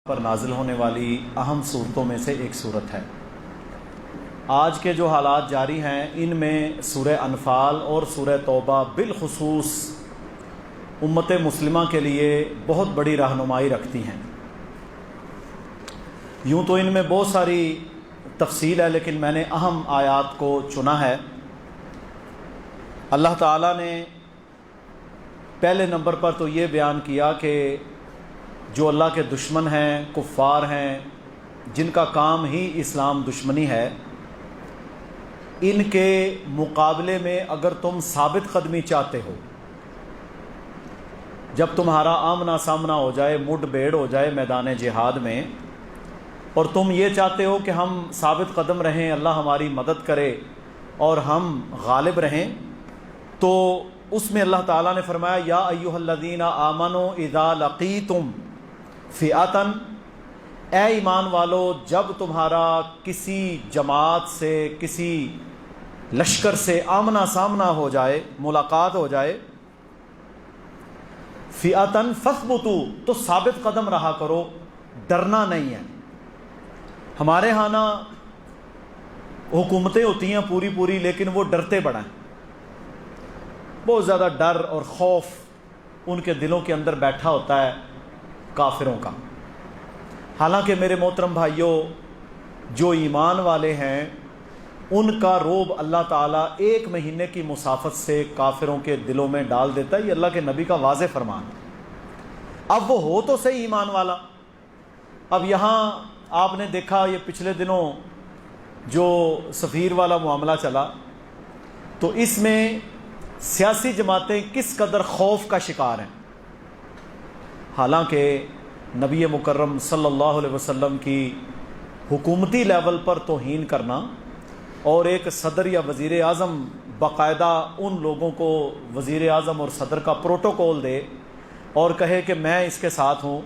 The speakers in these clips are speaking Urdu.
پر نازل ہونے والی اہم صورتوں میں سے ایک صورت ہے۔ آج کے جو حالات جاری ہیں ان میں سورہ انفال اور سورہ توبہ بالخصوص امت مسلمہ کے لیے بہت بڑی رہنمائی رکھتی ہیں۔ یوں تو ان میں بہت ساری تفصیل ہے، لیکن میں نے اہم آیات کو چنا ہے۔ اللہ تعالیٰ نے پہلے نمبر پر تو یہ بیان کیا کہ جو اللہ کے دشمن ہیں، کفار ہیں، جن کا کام ہی اسلام دشمنی ہے، ان کے مقابلے میں اگر تم ثابت قدمی چاہتے ہو، جب تمہارا آمنا سامنا ہو جائے، مڈ بھیڑ ہو جائے میدان جہاد میں، اور تم یہ چاہتے ہو کہ ہم ثابت قدم رہیں، اللہ ہماری مدد کرے اور ہم غالب رہیں، تو اس میں اللہ تعالیٰ نے فرمایا یا ایھا الذین آمنوا اذا لقیتم فئۃ، اے ایمان والو جب تمہارا کسی جماعت سے، کسی لشکر سے آمنا سامنا ہو جائے، ملاقات ہو جائے، فئۃ فاثبتوا، تو ثابت قدم رہا کرو، ڈرنا نہیں ہے۔ ہمارے ہاں نا حکومتیں ہوتی ہیں پوری لیکن وہ ڈرتے بڑا ہیں، بہت زیادہ ڈر اور خوف ان کے دلوں کے اندر بیٹھا ہوتا ہے کافروں کا۔ حالانکہ میرے محترم بھائیوں، جو ایمان والے ہیں ان کا روب اللہ تعالیٰ 1 مہینے کی مسافت سے کافروں کے دلوں میں ڈال دیتا ہے، یہ اللہ کے نبی کا واضح فرمان ہے۔ اب وہ ہو تو صحیح ایمان والا۔ اب یہاں آپ نے دیکھا یہ پچھلے دنوں جو سفیر والا معاملہ چلا، تو اس میں سیاسی جماعتیں کس قدر خوف کا شکار ہیں، حالانکہ نبی مکرم صلی اللہ علیہ وسلم کی حکومتی لیول پر توہین کرنا اور ایک صدر یا وزیر اعظم باقاعدہ ان لوگوں کو وزیر اعظم اور صدر کا پروٹوکول دے اور کہے کہ میں اس کے ساتھ ہوں،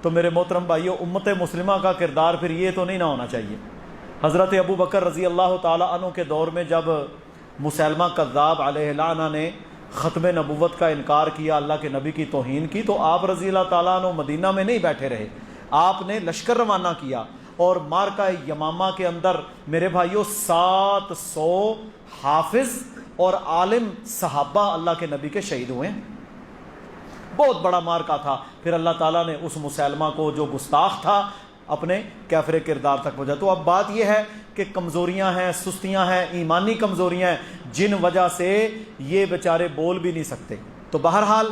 تو میرے محترم بھائیو، امت مسلمہ کا کردار پھر یہ تو نہیں نہ ہونا چاہیے۔ حضرت ابو بکر رضی اللہ تعالی عنہ کے دور میں جب مسیلمہ کذاب علیہ لعنہ نے ختم نبوت کا انکار کیا، اللہ کے نبی کی توہین کی، تو آپ رضی اللہ تعالیٰ عنہ مدینہ میں نہیں بیٹھے رہے، آپ نے لشکر روانہ کیا، اور معرکہ یمامہ کے اندر میرے بھائیوں 700 حافظ اور عالم صحابہ اللہ کے نبی کے شہید ہوئے ہیں۔ بہت بڑا معرکہ تھا۔ پھر اللہ تعالیٰ نے اس مسیلمہ کو جو گستاخ تھا اپنے کافر کردار تک پہنچا۔ تو اب بات یہ ہے کہ کمزوریاں ہیں، سستیاں ہیں، ایمانی کمزوریاں ہیں، جن وجہ سے یہ بیچارے بول بھی نہیں سکتے۔ تو بہرحال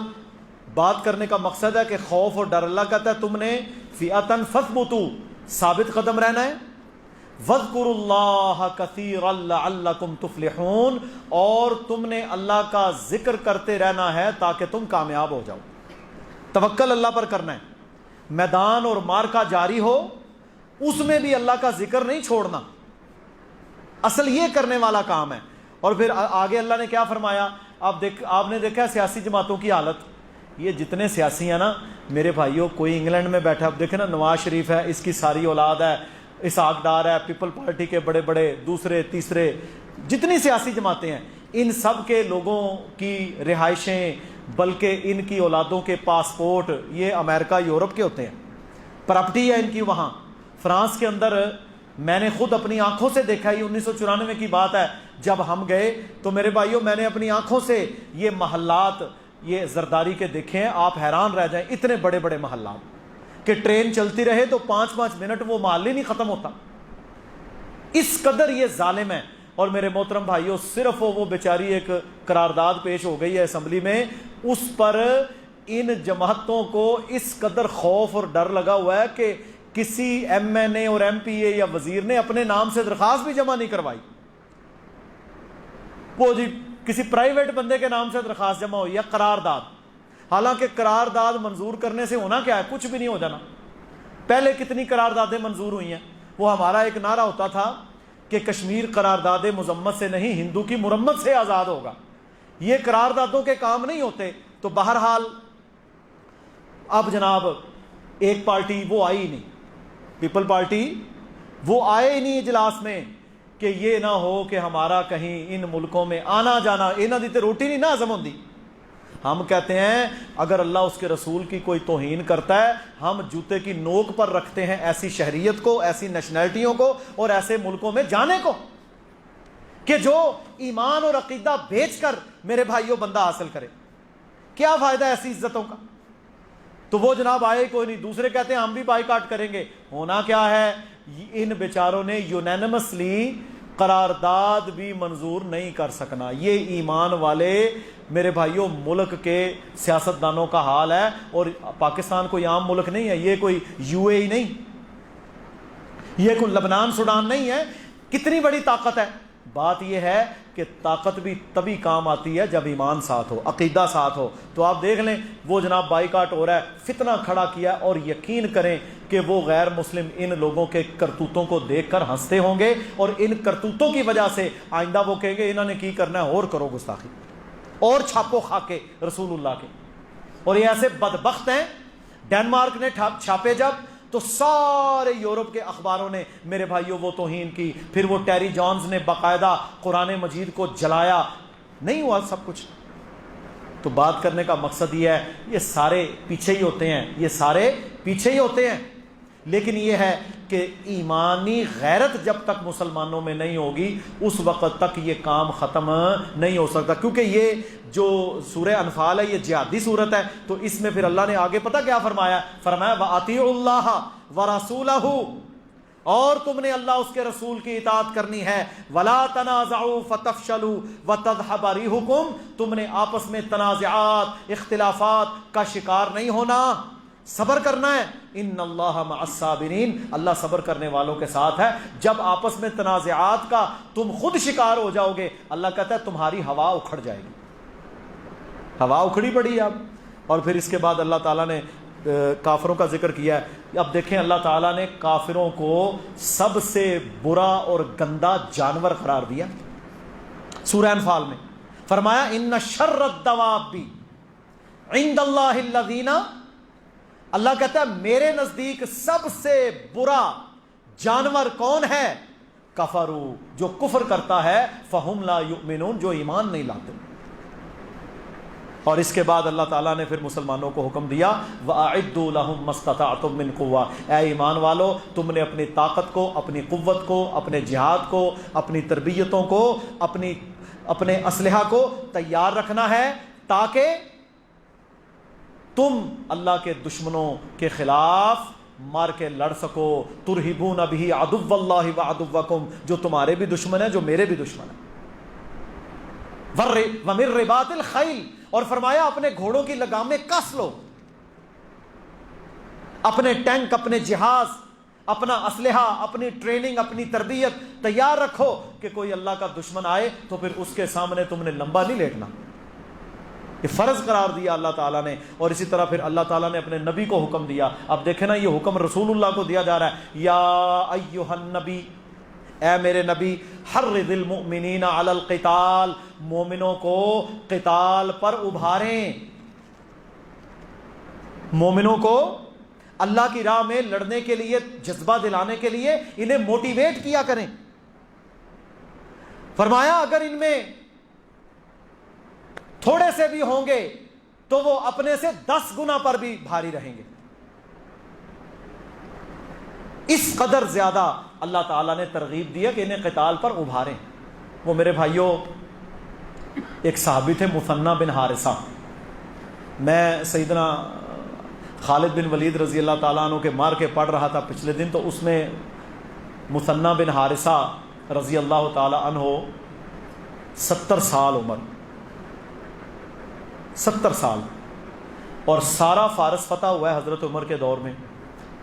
بات کرنے کا مقصد ہے کہ خوف اور ڈر، اللہ کہتا ہے تم نے فئۃ فاثبتوا، ثابت قدم رہنا ہے، واذکروا اللہ کثیرا لعلکم تفلحون، اور تم نے اللہ کا ذکر کرتے رہنا ہے تاکہ تم کامیاب ہو جاؤ۔ توکل اللہ پر کرنا ہے، میدان اور معرکہ جاری ہو اس میں بھی اللہ کا ذکر نہیں چھوڑنا، اصل یہ کرنے والا کام ہے۔ اور پھر آگے اللہ نے کیا فرمایا، آپ نے دیکھا سیاسی جماعتوں کی حالت، یہ جتنے سیاسی ہیں نا میرے بھائیوں، کوئی انگلینڈ میں بیٹھا، اب دیکھیں نا نواز شریف ہے، اس کی ساری اولاد ہے، اسحاق ڈار ہے، پیپل پارٹی کے بڑے بڑے دوسرے تیسرے جتنی سیاسی جماعتیں ہیں، ان سب کے لوگوں کی رہائشیں بلکہ ان کی اولادوں کے پاسپورٹ یہ امریکہ یورپ کے ہوتے ہیں، پراپرٹی ہے ان کی وہاں۔ فرانس کے اندر میں نے خود اپنی آنکھوں سے دیکھا، یہ 1994 کی بات ہے، جب ہم گئے تو میرے بھائیوں میں نے اپنی آنکھوں سے یہ محلات یہ زرداری کے دیکھے ہیں، آپ حیران رہ جائیں، اتنے بڑے بڑے محلات کہ ٹرین چلتی رہے تو 5-5 منٹ وہ محل ہی نہیں ختم ہوتا، اس قدر یہ ظالم ہے۔ اور میرے محترم بھائیوں، صرف وہ بیچاری ایک قرارداد پیش ہو گئی ہے اسمبلی میں، اس پر ان جماعتوں کو اس قدر خوف اور ڈر لگا ہوا ہے کہ کسی ایم این اے اور ایم پی اے یا وزیر نے اپنے نام سے درخواست بھی جمع نہیں کروائی، وہ جی کسی پرائیویٹ بندے کے نام سے درخواست جمع ہوئی ہے، قرارداد، حالانکہ قرارداد منظور کرنے سے ہونا کیا ہے، کچھ بھی نہیں ہو جانا۔ پہلے کتنی قراردادیں منظور ہوئی ہیں، وہ ہمارا ایک نعرہ ہوتا تھا کہ کشمیر قرارداد مذمت سے نہیں، ہندو کی مرمت سے آزاد ہوگا، یہ قراردادوں کے کام نہیں ہوتے۔ تو بہرحال اب جناب ایک پارٹی وہ آئی ہی نہیں، پیپل پارٹی وہ آئے ہی نہیں اجلاس میں، کہ یہ نہ ہو کہ ہمارا کہیں ان ملکوں میں آنا جانا، انہاں دی تے روٹی نہیں نہ ہضم ہوندی، ہم کہتے ہیں اگر اللہ اس کے رسول کی کوئی توہین کرتا ہے ہم جوتے کی نوک پر رکھتے ہیں ایسی شہریت کو، ایسی نیشنلٹیوں کو اور ایسے ملکوں میں جانے کو کہ جو ایمان اور عقیدہ بیچ کر میرے بھائیوں بندہ حاصل کرے. کیا فائدہ ایسی عزتوں کا؟ تو وہ جناب آئے کوئی نہیں، دوسرے کہتے ہیں ہم بھی بائیکاٹ کریں گے. ہونا کیا ہے، ان بیچاروں نے یونینمسلی قرارداد بھی منظور نہیں کر سکنا. یہ ایمان والے میرے بھائیوں ملک کے سیاستدانوں کا حال ہے. اور پاکستان کوئی عام ملک نہیں ہے، یہ کوئی یو اے ای نہیں، یہ کوئی لبنان سوڈان نہیں ہے. کتنی بڑی طاقت ہے. بات یہ ہے کہ طاقت بھی تبھی کام آتی ہے جب ایمان ساتھ ہو، عقیدہ ساتھ ہو. تو آپ دیکھ لیں وہ جناب بائیکاٹ ہو رہا ہے، فتنہ کھڑا کیا، اور یقین کریں کہ وہ غیر مسلم ان لوگوں کے کرتوتوں کو دیکھ کر ہنستے ہوں گے، اور ان کرتوتوں کی وجہ سے آئندہ وہ کہیں گے انہوں نے کی کرنا ہے، اور کرو گستاخی اور چھاپو خاکے رسول اللہ کے. اور یہ ایسے بدبخت ہیں. ڈنمارک نے چھاپے جب تو سارے یورپ کے اخباروں نے میرے بھائیوں وہ توہین کی. پھر وہ ٹیری جانز نے باقاعدہ قرآن مجید کو جلایا. نہیں ہوا سب کچھ. تو بات کرنے کا مقصد یہ ہے، یہ سارے پیچھے ہی ہوتے ہیں، یہ سارے پیچھے ہی ہوتے ہیں. لیکن یہ ہے کہ ایمانی غیرت جب تک مسلمانوں میں نہیں ہوگی اس وقت تک یہ کام ختم نہیں ہو سکتا. کیونکہ یہ جو سورہ انفال ہے یہ جہادی صورت ہے. تو اس میں پھر اللہ نے آگے پتہ کیا فرمایا؟ فرمایا وَأَطِيعُوا اللَّهَ وَرَسُولَهُ، اور تم نے اللہ اس کے رسول کی اطاعت کرنی ہے. وَلَا تَنَازَعُوا فَتَفْشَلُوا وَتَذْهَبَ رِيحُكُمْ، تم نے آپس میں تنازعات اختلافات کا شکار نہیں ہونا، صبر کرنا ہے. ان اللہ مع الصابرین، اللہ صبر کرنے والوں کے ساتھ ہے. جب آپس میں تنازعات کا تم خود شکار ہو جاؤ گے اللہ کہتا ہے تمہاری ہوا اکھڑ جائے گی. ہوا اکھڑی پڑی اب. اور پھر اس کے بعد اللہ تعالیٰ نے کافروں کا ذکر کیا ہے. اب دیکھیں اللہ تعالیٰ نے کافروں کو سب سے برا اور گندا جانور قرار دیا سورہ انفال میں. فرمایا ان شر الدواب عند اللہ الذین، اللہ کہتا ہے میرے نزدیک سب سے برا جانور کون ہے؟ کفروا، جو کفر کرتا ہے، فہم لا یؤمنون، جو ایمان نہیں لاتے. اور اس کے بعد اللہ تعالیٰ نے پھر مسلمانوں کو حکم دیا وَأَعِدُّوا لَهُم مَّا اسْتَطَعْتُم مِّن قُوَّةٍ، اے ایمان والو تم نے اپنی طاقت کو، اپنی قوت کو، اپنے جہاد کو، اپنی تربیتوں کو، اپنے اسلحہ کو تیار رکھنا ہے تاکہ تم اللہ کے دشمنوں کے خلاف مار کے لڑ سکو. ترہبون بہ عدو اللہ وعدوکم، جو تمہارے بھی دشمن ہیں جو میرے بھی دشمن ہیں. ومن رباط الخیل، اور فرمایا اپنے گھوڑوں کی لگامیں کس لو، اپنے ٹینک، اپنے جہاز، اپنا اسلحہ، اپنی ٹریننگ، اپنی تربیت تیار رکھو کہ کوئی اللہ کا دشمن آئے تو پھر اس کے سامنے تم نے لمبا نہیں لیٹنا. یہ فرض قرار دیا اللہ تعالیٰ نے. اور اسی طرح پھر اللہ تعالیٰ نے اپنے نبی کو حکم دیا. اب دیکھیں نا یہ حکم رسول اللہ کو دیا جا رہا ہے. یا ایھا النبی، اے میرے نبی، حرض المؤمنین علی القتال، مومنوں کو قتال پر ابھاریں، مومنوں کو اللہ کی راہ میں لڑنے کے لیے جذبہ دلانے کے لیے انہیں موٹیویٹ کیا کریں. فرمایا اگر ان میں تھوڑے سے بھی ہوں گے تو وہ اپنے سے 10 گنا پر بھی بھاری رہیں گے. اس قدر زیادہ اللہ تعالیٰ نے ترغیب دی ہے کہ انہیں قتال پر ابھاریں. وہ میرے بھائیوں ایک صحابی تھے مثنی بن حارثہ. میں سیدنا خالد بن ولید رضی اللہ تعالیٰ عنہ کے مار کے پڑھ رہا تھا پچھلے دن، تو اس میں مثنی بن حارثہ رضی اللہ تعالیٰ عنہ 70 سال عمر، 70 سال، اور سارا فارس فتح ہوا ہے حضرت عمر کے دور میں،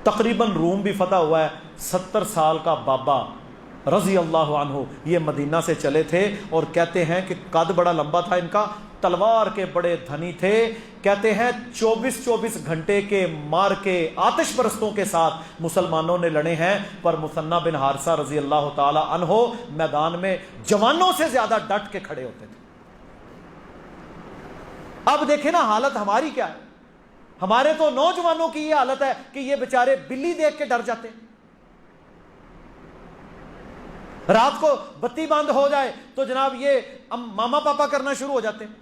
تقریباً روم بھی فتح ہوا ہے. 70 سال کا بابا رضی اللہ عنہ یہ مدینہ سے چلے تھے، اور کہتے ہیں کہ قد بڑا لمبا تھا ان کا، تلوار کے بڑے دھنی تھے. کہتے ہیں 24 گھنٹے کے مار کے آتش پرستوں کے ساتھ مسلمانوں نے لڑے ہیں، پر مثنی بن حارثہ رضی اللہ تعالی عنہ میدان میں جوانوں سے زیادہ ڈٹ کے کھڑے ہوتے تھے. اب دیکھیں نا حالت ہماری کیا ہے. ہمارے تو نوجوانوں کی یہ حالت ہے کہ یہ بیچارے بلی دیکھ کے ڈر جاتے ہیں. رات کو بتی بند ہو جائے تو جناب یہ ماما پاپا کرنا شروع ہو جاتے ہیں.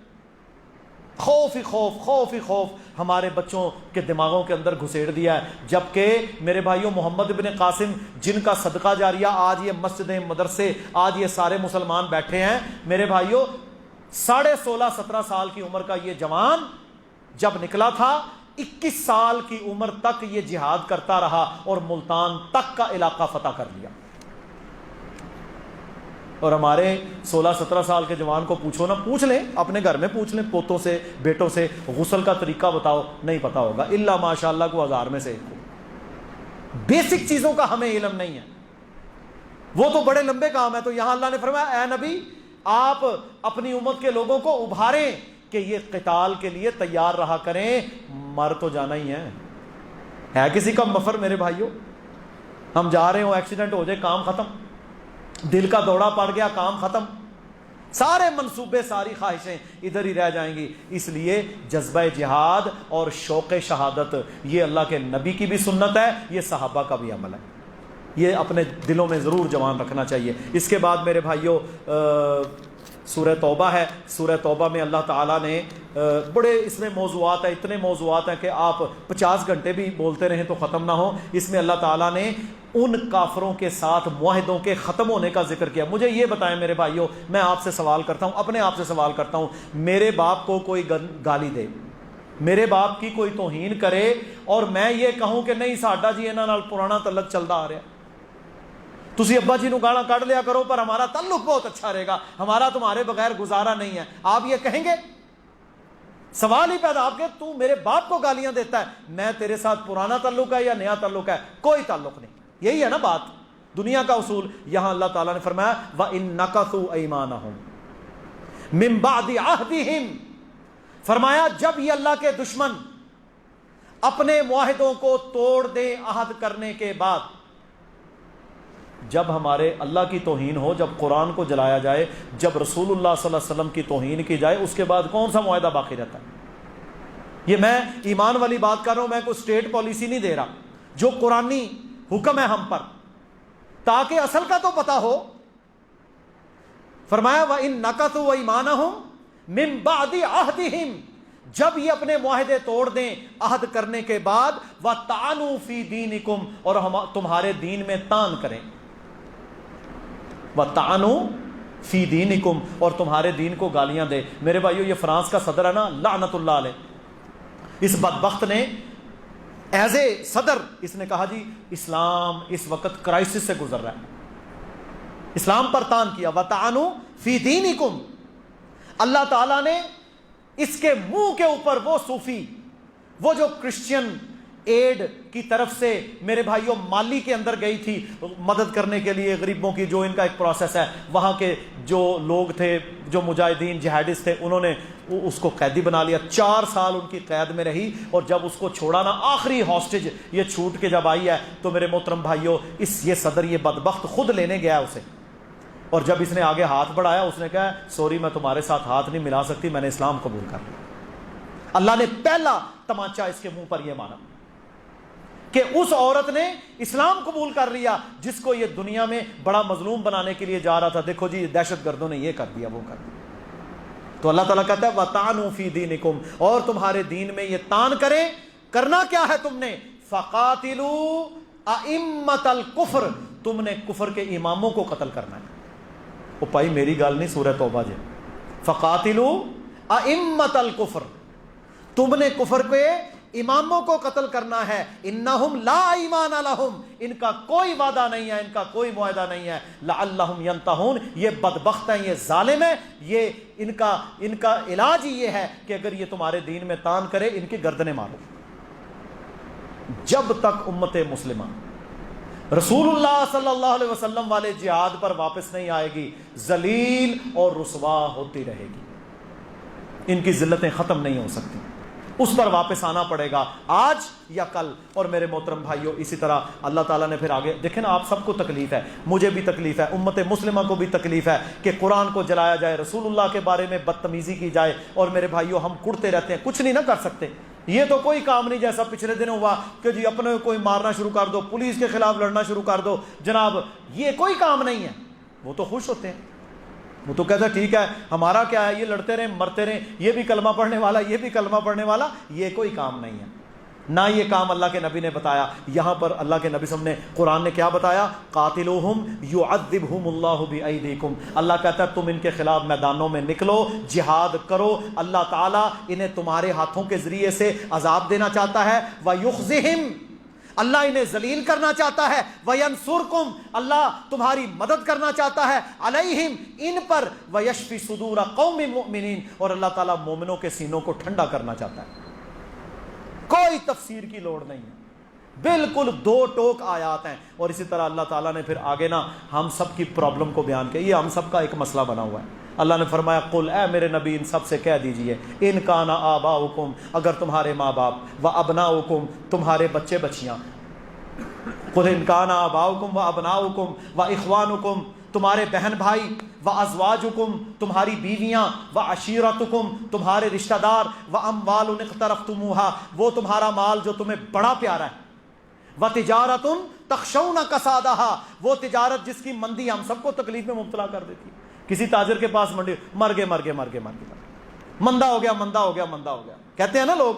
خوف ہی خوف، خوف ہی خوف ہمارے بچوں کے دماغوں کے اندر گھسیڑ دیا ہے. جبکہ میرے بھائیوں محمد بن قاسم جن کا صدقہ جاریہ آج یہ مسجدیں، مدرسے، آج یہ سارے مسلمان بیٹھے ہیں، میرے بھائیوں 16.5-17 سال کی عمر کا یہ جوان جب نکلا تھا 21 سال کی عمر تک یہ جہاد کرتا رہا اور ملتان تک کا علاقہ فتح کر لیا. اور ہمارے 16-17 سال کے جوان کو پوچھو نا، پوچھ لیں اپنے گھر میں، پوچھ لیں پوتوں سے، بیٹوں سے، غسل کا طریقہ بتاؤ، نہیں پتا ہوگا الا ماشاء اللہ کو 1000 میں سے ایک کو. بیسک چیزوں کا ہمیں علم نہیں ہے، وہ تو بڑے لمبے کام ہے. تو یہاں اللہ نے فرمایا اے نبی آپ اپنی امت کے لوگوں کو ابھاریں کہ یہ قتال کے لیے تیار رہا کریں. مر تو جانا ہی ہے کسی کا مفر میرے بھائیوں؟ ہم جا رہے ہوں، ایکسیڈنٹ ہو جائے، کام ختم. دل کا دورہ پڑ گیا، کام ختم. سارے منصوبے، ساری خواہشیں ادھر ہی رہ جائیں گی. اس لیے جذبہ جہاد اور شوق شہادت یہ اللہ کے نبی کی بھی سنت ہے، یہ صحابہ کا بھی عمل ہے. یہ اپنے دلوں میں ضرور جوان رکھنا چاہیے. اس کے بعد میرے بھائیوں سورہ توبہ ہے. سورہ توبہ میں اللہ تعالیٰ نے بڑے اس میں موضوعات ہیں، اتنے موضوعات ہیں کہ آپ 50 گھنٹے بھی بولتے رہیں تو ختم نہ ہو. اس میں اللہ تعالیٰ نے ان کافروں کے ساتھ معاہدوں کے ختم ہونے کا ذکر کیا. مجھے یہ بتائیں میرے بھائیوں، میں آپ سے سوال کرتا ہوں، اپنے آپ سے سوال کرتا ہوں، میرے باپ کو کوئی گالی دے، میرے باپ کی کوئی توہین کرے اور میں یہ کہوں کہ نہیں ساڈا جی انہاں نال پرانا تعلق چلتا آ رہا، تسی ابا جی نو گالاں کڈ لیا کرو پر ہمارا تعلق بہت اچھا رہے گا، ہمارا تمہارے بغیر گزارا نہیں ہے، آپ یہ کہیں گے؟ سوال ہی پیدا آپ کے، تو میرے باپ کو گالیاں دیتا ہے، میں تیرے ساتھ پرانا تعلق ہے یا نیا تعلق ہے؟ کوئی تعلق نہیں. یہی ہے نا بات، دنیا کا اصول. یہاں اللہ تعالیٰ نے فرمایا وَإِن نَكَثُوا أَيْمَانَهُمْ مِن بَعْدِ عَهْدِهِمْ، فرمایا جب یہ اللہ کے دشمن اپنے معاہدوں کو توڑ دیں عہد کرنے کے بعد، جب ہمارے اللہ کی توہین ہو، جب قرآن کو جلایا جائے، جب رسول اللہ صلی اللہ علیہ وسلم کی توہین کی جائے، اس کے بعد کون سا معاہدہ باقی رہتا ہے؟ یہ میں ایمان والی بات کر رہا ہوں، میں کوئی اسٹیٹ پالیسی نہیں دے رہا، جو قرآنی حکم ہے ہم پر، تاکہ اصل کا تو پتہ ہو. فرمایا وَإِن نَكَثُوا أَيْمَانَهُمْ مِن بَعْدِ عَهْدِهِمْ، جب یہ اپنے معاہدے توڑ دیں عہد کرنے کے بعد، وَطَعَنُوا فِي دِينِكُمْ، اور تمہارے دین میں طعن کریں، وَطَعَنُوا فِي دِينِكُمْ، اور تمہارے دین کو گالیاں دے. میرے بھائیو یہ فرانس کا صدر ہے نا، لعنت اللہ علیہ، اس بدبخت نے ایز اے صدر اس نے کہا جی اسلام اس وقت کرائسس سے گزر رہا ہے، اسلام پر طعن کیا. وَطَعَنُوا فِي دِينِكُمْ، اللہ تعالیٰ نے اس کے منہ کے اوپر وہ صوفی، وہ جو کرسچین ایڈ کی طرف سے میرے بھائیوں مالی کے اندر گئی تھی مدد کرنے کے لیے غریبوں کی، جو ان کا ایک پروسیس ہے، وہاں کے جو لوگ تھے، جو مجاہدین جہادسٹ تھے، انہوں نے اس کو قیدی بنا لیا. 4 سال ان کی قید میں رہی، اور جب اس کو چھوڑا نا، آخری ہاسٹیج یہ چھوٹ کے جب آئی ہے، تو میرے محترم بھائیوں یہ صدر، یہ بدبخت خود لینے گیا اسے، اور جب اس نے آگے ہاتھ بڑھایا اس نے کہا سوری میں تمہارے ساتھ ہاتھ نہیں ملا سکتی، میں نے اسلام قبول کر لیا. اللہ نے پہلا تمانچہ اس کے منہ پر یہ مارا کہ اس عورت نے اسلام قبول کر لیا جس کو یہ دنیا میں بڑا مظلوم بنانے کے لیے جا رہا تھا. دیکھو جی دہشت گردوں نے یہ کر دیا، وہ کر دیا. تو اللہ تعالیٰ کہتا ہے وَطَعَنُوا فِي دِينِكُمْ، اور تمہارے دین میں یہ طعن کریں. کرنا کیا ہے تم نے؟ فَقَاتِلُوا أَئِمَّةَ الْكُفْرِ، تم نے کفر کے اماموں کو قتل کرنا ہے. وہ بھائی میری گل نہیں، سورہ توبہ جی. فَقَاتِلُوا أَئِمَّةَ الْكُفْرِ، تم نے کفر کے اماموں کو قتل کرنا ہے. انہم لا ایمان لہم، ان کا کوئی وعدہ نہیں ہے، ان کا کوئی معاہدہ نہیں ہے. لعلہم ینتہون، یہ بدبخت ہیں، یہ ظالم ہیں، یہ ان کا علاج ہی یہ ہے کہ اگر یہ تمہارے دین میں طعن کرے ان کی گردنیں مارو. جب تک امت مسلمہ رسول اللہ صلی اللہ علیہ وسلم والے جہاد پر واپس نہیں آئے گی، ذلیل اور رسوا ہوتی رہے گی، ان کی ذلتیں ختم نہیں ہو سکتی. اس پر واپس آنا پڑے گا آج یا کل. اور میرے محترم بھائیوں اسی طرح اللہ تعالیٰ نے پھر آگے دیکھیں نا، آپ سب کو تکلیف ہے، مجھے بھی تکلیف ہے، امت مسلمہ کو بھی تکلیف ہے کہ قرآن کو جلایا جائے، رسول اللہ کے بارے میں بدتمیزی کی جائے، اور میرے بھائیوں ہم کڑتے رہتے ہیں، کچھ نہیں نہ کر سکتے. یہ تو کوئی کام نہیں جیسا پچھلے دنوں ہوا کہ جی اپنے کوئی مارنا شروع کر دو، پولیس کے خلاف لڑنا شروع کر دو. جناب یہ کوئی کام نہیں ہے. وہ تو خوش ہوتے ہیں، وہ تو کہتا ٹھیک ہے ہمارا کیا ہے، یہ لڑتے رہیں مرتے رہیں، یہ بھی کلمہ پڑھنے والا یہ بھی کلمہ پڑھنے والا، یہ کوئی کام نہیں ہے، نہ یہ کام اللہ کے نبی نے بتایا۔ یہاں پر اللہ کے نبی صلی اللہ علیہ وسلم نے قرآن نے کیا بتایا، قاتلوہم یعذبہم اللہ بایدیکم، اللہ کہتا ہے تم ان کے خلاف میدانوں میں نکلو، جہاد کرو، اللہ تعالیٰ انہیں تمہارے ہاتھوں کے ذریعے سے عذاب دینا چاہتا ہے، ویخزہم، اللہ انہیں ذلیل کرنا چاہتا ہے، وینصرکم، اللہ تمہاری مدد کرنا چاہتا ہے، علیہم، ان پر، ویشفی صدور قوم مؤمنین، اور اللہ تعالیٰ مومنوں کے سینوں کو ٹھنڈا کرنا چاہتا ہے۔ کوئی تفسیر کی لوڑ نہیں ہے، بالکل دو ٹوک آیات ہیں۔ اور اسی طرح اللہ تعالیٰ نے پھر آگے نا ہم سب کی پرابلم کو بیان کیا، یہ ہم سب کا ایک مسئلہ بنا ہوا ہے۔ اللہ نے فرمایا قل، اے میرے نبی ان سب سے کہہ دیجئے، ان کان آباؤکم، اگر تمہارے ماں باپ، و ابناؤکم، تمہارے بچے بچیاں، قل ان کان آباؤکم و ابناؤکم و اخوانکم، تمہارے بہن بھائی، و ازواجکم، تمہاری بیویاں، و عشیرتکم، تمہارے رشتہ دار، و اموال اقترفتموہا، وہ تمہارا مال جو تمہیں بڑا پیارا ہے، و تجارت تخشون کسادہا، وہ تجارت جس کی مندی ہم سب کو تکلیف میں مبتلا کر دیتی ہے۔ کسی تاجر کے پاس منڈی، مر گئے مندہ ہو گیا کہتے ہیں نا لوگ،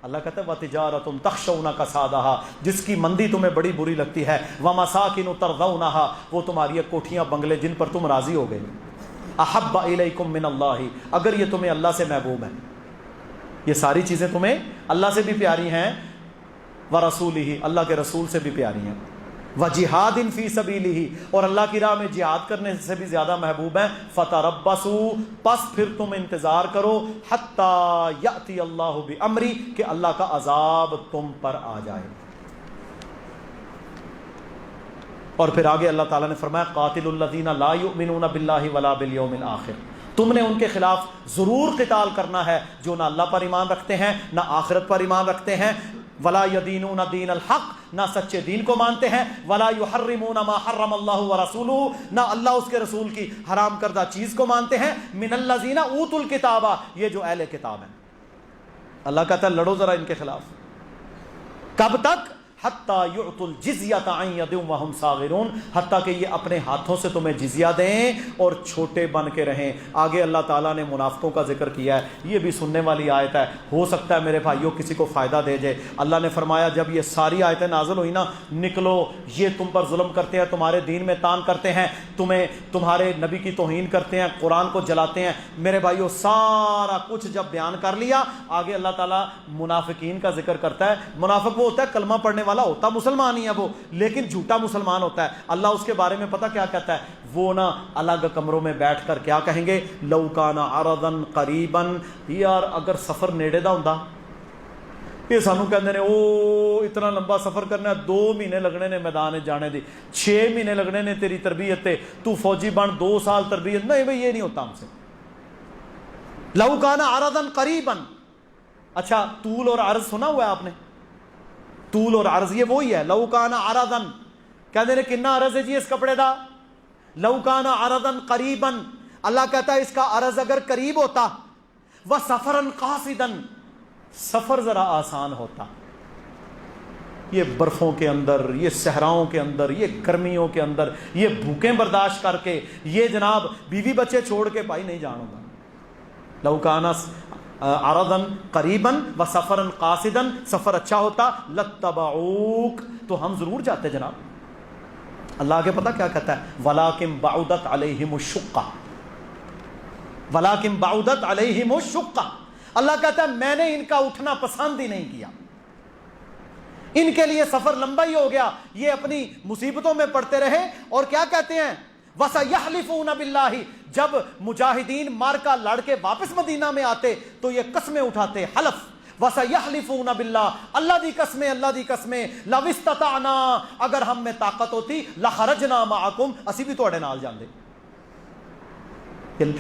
اللہ کہتا ہے وَتِجَارَةٌ تَخْشَوْنَ كَسَادَهَا، جس کی مندی تمہیں بڑی بری لگتی ہے، وَمَسَاكِنُ تَرْضَوْنَهَا، وہ تمہاری کوٹھیاں بنگلے جن پر تم راضی ہو گئے، أَحَبَّ إِلَيْكُم مِّنَ اللَّهِ، اگر یہ تمہیں اللہ سے محبوب ہیں، یہ ساری چیزیں تمہیں اللہ سے بھی پیاری ہیں، وَرَسُولِهِ، اللہ کے رسول سے بھی پیاری ہیں، وَجِهَادٍ فِي سَبِيلِهِ، اور اللہ کی راہ میں جہاد کرنے سے بھی زیادہ محبوب ہیں، فَتَرَبَّصُوا، پس پھر تم انتظار کرو، حَتَّى يَأْتِيَ اللَّهُ بِأَمْرِهِ، کہ اللہ کا عذاب تم پر آ جائے۔ اور پھر آگے اللہ تعالیٰ نے فرمایا قَاتِلُوا الَّذِينَ لَا يُؤْمِنُونَ بِاللَّهِ وَلَا بِالْيَوْمِ الْآخِرِ، تم نے ان کے خلاف ضرور قتال کرنا ہے جو نہ اللہ پر ایمان رکھتے ہیں نہ آخرت پر ایمان رکھتے ہیں، ولا يدینون دین الحق، نہ سچے دین کو مانتے ہیں، ولا يحرمون ما حرم اللہ ورسولہ، نہ اللہ اس کے رسول کی حرام کردہ چیز کو مانتے ہیں، من الذین اوتوا الکتاب، یہ جو اہل کتاب ہیں۔ اللہ کہتا ہے لڑو ذرا ان کے خلاف، کب تک؟ حتیٰ یعطوا الجزیۃ عن ید وہم صاغرون، حتیٰ کہ یہ اپنے ہاتھوں سے تمہیں جزیہ دیں اور چھوٹے بن کے رہیں۔ آگے اللہ تعالیٰ نے منافقوں کا ذکر کیا ہے، یہ بھی سننے والی آیت ہے، ہو سکتا ہے میرے بھائیوں کسی کو فائدہ دے جائے۔ اللہ نے فرمایا جب یہ ساری آیتیں نازل ہوئی نا، نکلو، یہ تم پر ظلم کرتے ہیں، تمہارے دین میں تان کرتے ہیں، تمہیں تمہارے نبی کی توہین کرتے ہیں، قرآن کو جلاتے ہیں، میرے بھائیوں سارا کچھ جب بیان کر لیا، آگے اللہ تعالیٰ منافقین کا ذکر کرتا ہے۔ منافق وہ ہوتا ہے کلمہ پڑھنے والا ہوتا، مسلمان ہی ہے وہ، لیکن جھوٹا مسلمان ہوتا ہے۔ اللہ اس کے بارے میں پتہ کیا کہتا ہے، وہ نا الگ کمروں میں بیٹھ کر کیا کہیں گے، لو کان عرضا قریبا، یار اگر سفر نیڑے دا ہوندا، یہ سانو کہندے نے او اتنا لمبا سفر کرنا ہے، 2 مہینے لگنے نے میدان جانے دی، 6 مہینے لگنے نے تیری تربیت تے، تو فوجی بن 2 سال تربیت، نہیں بھئی یہ نہیں ہوتا ہم سے۔ لو کان عرضا قریبا، اچھا طول اور عرض سنا ہوا ہے آپ نے؟ طول اور عرض یہ وہی ہے، لو کان عرضا، کہتے ہیں کنا عرض ہے جی اس کپڑے دا، لو کان عرضا قریبا، اللہ کہتا ہے اس کا عرض اگر قریب ہوتا، وسفرا قاصدا، سفر ذرا آسان ہوتا، یہ برفوں کے اندر، یہ صحراؤں کے اندر، یہ گرمیوں کے اندر، یہ بھوکیں برداشت کر کے، یہ جناب بیوی بچے چھوڑ کے بھائی نہیں جان ہوگا۔ لو کان عرضا قریبا و سفرا قاصدا، سفر اچھا ہوتا، لتبعوک، تو ہم ضرور جاتے جناب۔ اللہ کے پتہ کیا کہتا ہے، ولیکن بعدت علیہم الشقہ، ولیکن بعدت علیہم الشقہ، اللہ کہتا ہے میں نے ان کا اٹھنا پسند ہی نہیں کیا، ان کے لیے سفر لمبا ہی ہو گیا، یہ اپنی مصیبتوں میں پڑتے رہے، اور کیا کہتے ہیں، وَسَيَحْلِفُونَ بِاللَّهِ، جب مجاہدین مارکا لڑ کے واپس مدینہ میں آتے تو یہ قسمیں اٹھاتے، حلف، وَسَيَحْلِفُونَ بِاللَّهِ، اللہ دی قسمیں، اللہ دی قسمیں، لَوِ اسْتَطَعْنَا، اگر ہم میں طاقت ہوتی، لَخَرَجْنَا مَعَكُمْ، اسی بھی تواڈے نال جاندے۔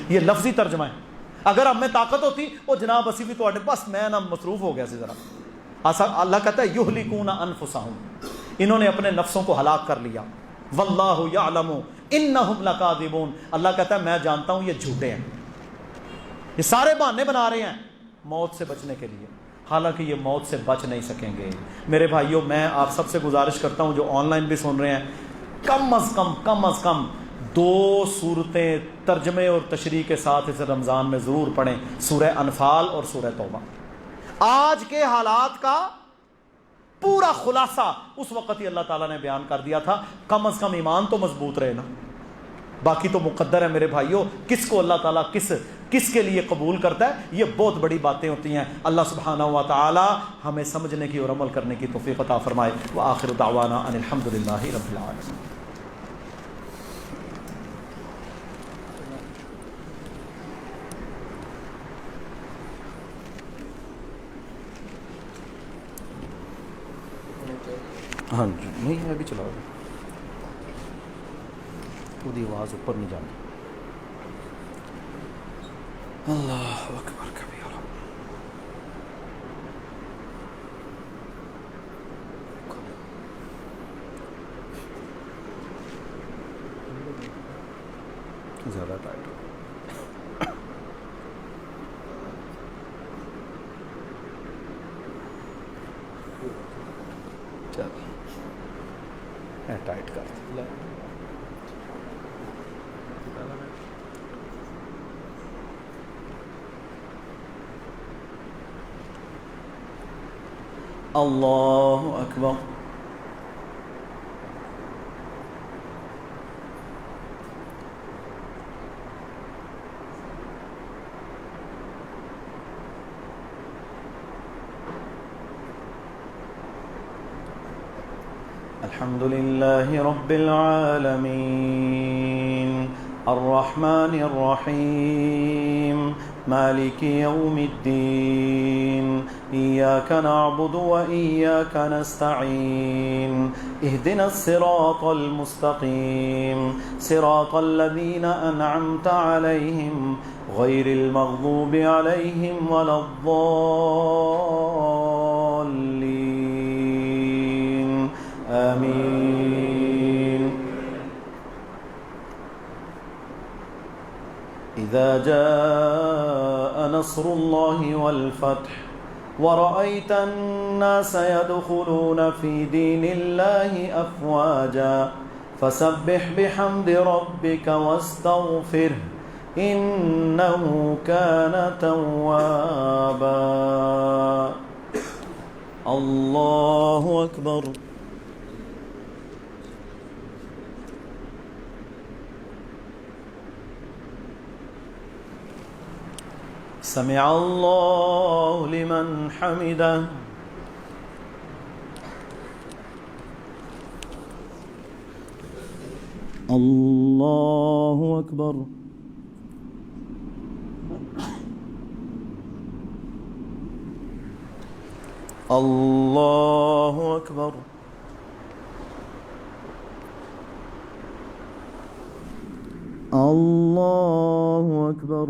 یہ لفظی ترجمہ ہے، اگر ہم میں طاقت ہوتی وہ جناب اسی بھی تواڈے، بس میں نا مصروف ہو گیا سی ذرا۔ اللہ کہتا ہے یہلکون انفسہم، انہوں نے اپنے نفسوں کو ہلاک کر لیا، واللہ یعلم انہم لکاذبون، اللہ کہتا ہے میں جانتا ہوں یہ جھوٹے ہیں، یہ سارے بہانے بنا رہے ہیں موت سے بچنے کے لیے، حالانکہ یہ موت سے بچ نہیں سکیں گے۔ میرے بھائیوں میں آپ سب سے گزارش کرتا ہوں جو آن لائن بھی سن رہے ہیں، کم از کم دو صورتیں ترجمے اور تشریح کے ساتھ اس رمضان میں ضرور پڑھیں، سورہ انفال اور سورہ توبہ۔ آج کے حالات کا پورا خلاصہ اس وقت ہی اللہ تعالیٰ نے بیان کر دیا تھا، کم از کم ایمان تو مضبوط رہے نا، باقی تو مقدر ہے میرے بھائیوں، کس کو اللہ تعالیٰ کس کے لیے قبول کرتا ہے، یہ بہت بڑی باتیں ہوتی ہیں۔ اللہ سبحانہ و تعالی ہمیں سمجھنے کی اور عمل کرنے کی توفیق عطا فرمائے۔ وآخر دعوانا ان الحمد للہ رب العالمین۔ ہاں جی، نہیں میں بھی چلا رہا ہوں، پوری آواز اوپر نہیں جانی۔ اللہ اکبر کبیرہ۔ زیادہ ٹائٹ چل ٹائٹ کر۔ اللہ اکبر۔ الحمد لله رب العالمين الرحمن الرحيم مالك يوم الدين إياك نعبد وإياك نستعين اهدنا الصراط المستقيم صراط الذين أنعمت عليهم غير المغضوب عليهم ولا الضالين آمين۔ إذا جاء نصر الله والفتح ورأيت الناس يدخلون في دين الله أفواجا فسبح بحمد ربك واستغفره إنه كان توابا۔ الله أكبر۔ سمع الله لمن حمده۔ الله أكبر۔ الله أكبر۔ الله أكبر۔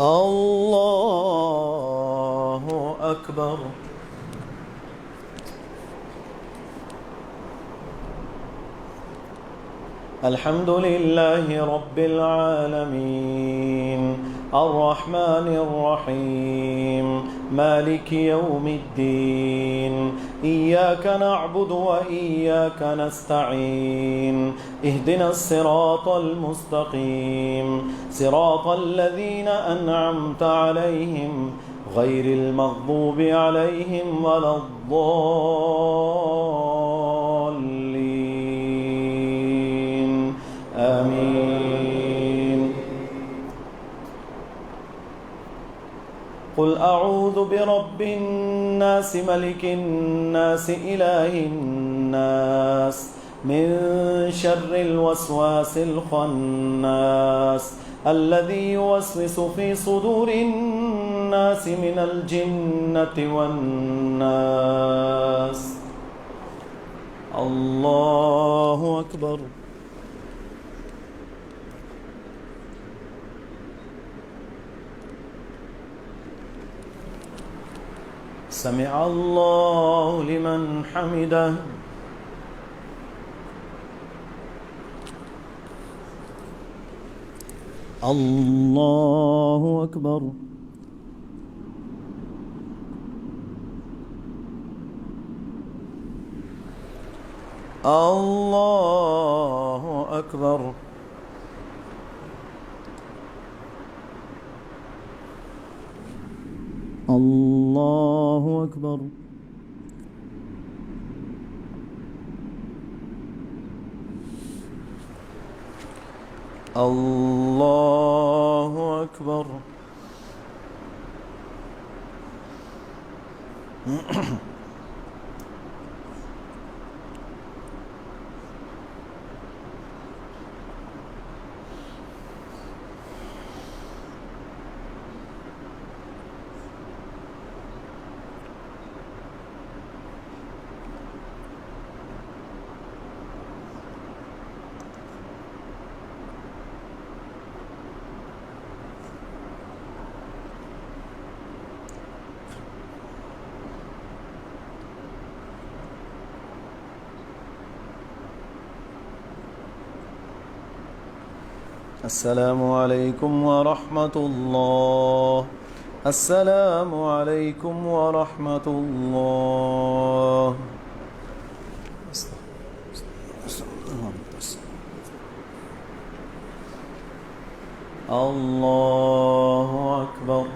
الله أكبر۔ الحمد لله رب العالمين الرحمن الرحيم مالك يوم الدين إياك نعبد وإياك نستعين اهدنا الصراط المستقيم صراط الذين أنعمت عليهم غير المغضوب عليهم ولا الضالين آمين۔ قل أعوذ برب الناس ملك الناس إله الناس من شر الوسواس الخناس الذي يوسوس في صدور الناس من الجنة والناس۔ الله أكبر۔ سمع الله لمن حمده۔ الله أكبر۔ اللہ اکبر اللہ اکبر اللہ اکبر السلام علیکم ورحمۃ اللہ السلام علیکم ورحمۃ اللہ اللہ اکبر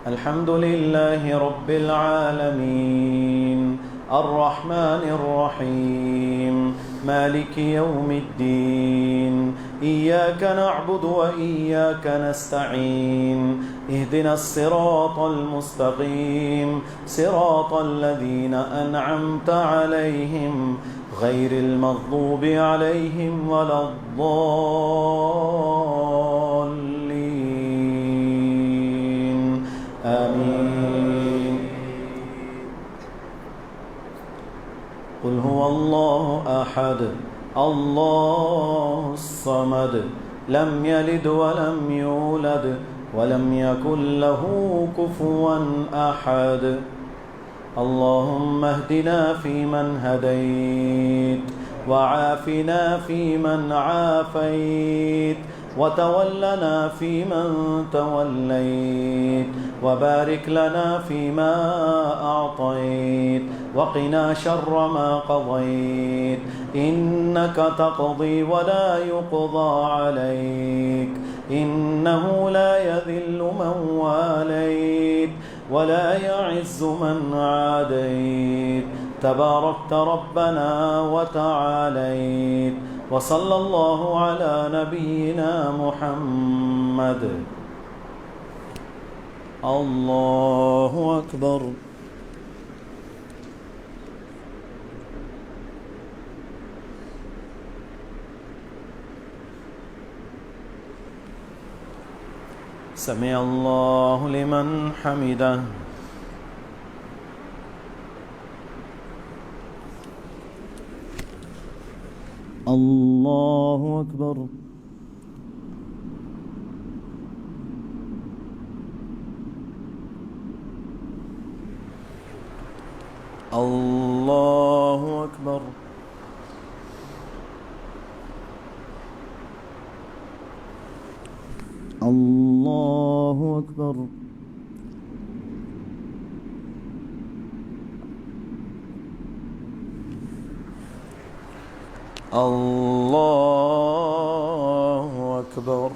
الحمد لله رب العالمين الرحمن الرحيم مالك يوم الدين إياك نعبد وإياك نستعين اهدنا الصراط المستقيم صراط الذين أنعمت عليهم غير المغضوب عليهم ولا الضالين آمين قل هو الله أحد الله الصمد لم يلد ولم يولد ولم يكن له كفوا أحد اللهم اهدنا فيمن هديت وعافنا فيمن عافيت وتولنا فيمن توليت وبارك لنا فيما أعطيت وقنا شر ما قضيت إنك تقضي ولا يقضى عليك إنه لا يذل من واليت ولا يعز من عاديت تباركت ربنا وتعاليت وصلى الله على نبينا محمد الله أكبر سمع الله لمن حمده الله أكبر الله أكبر الله أكبر الله أكبر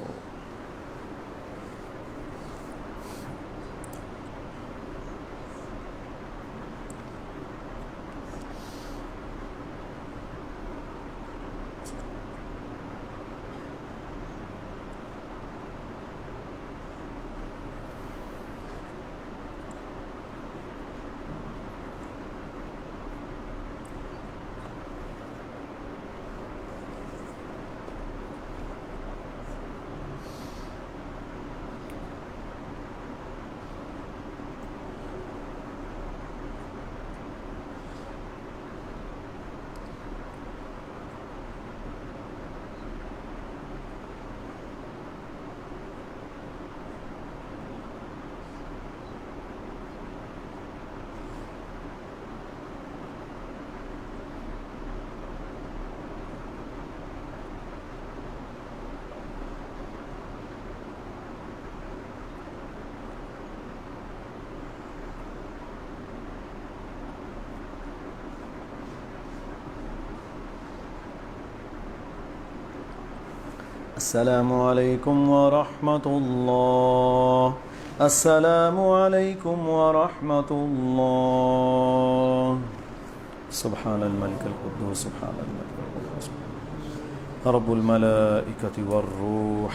السلام علیکم ورحمۃ اللہ، السلام علیکم ورحمۃ اللہ، سبحان الملک القدوس، سبحان الملک القدوس رب الملائکۃ والروح۔